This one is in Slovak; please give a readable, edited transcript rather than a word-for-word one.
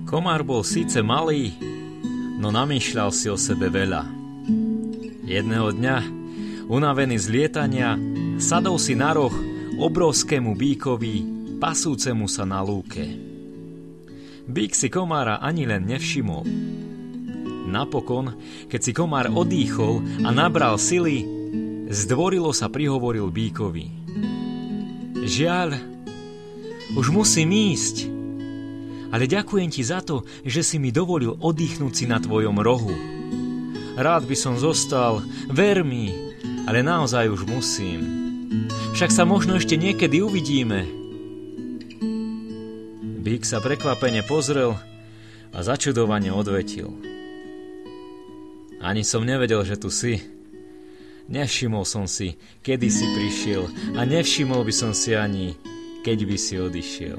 Komár bol síce malý, no namýšľal si o sebe veľa. Jedného dňa, unavený z lietania, sadol si na roh obrovskému bíkovi, pasúcemu sa na lúke. Bík si komára ani len nevšimol. Napokon, keď si komár odýchol a nabral sily, zdvorilo sa prihovoril bíkovi: Žiaľ, už musím ísť, ale ďakujem ti za to, že si mi dovolil oddychnúť si na tvojom rohu. Rád by som zostal, ver mi, ale naozaj už musím. Však sa možno ešte niekedy uvidíme. Bík sa prekvapene pozrel a začudovane odvetil: Ani som nevedel, že tu si. Nevšimol som si, kedy si prišiel, a nevšimol by som si ani, keď by si odišiel.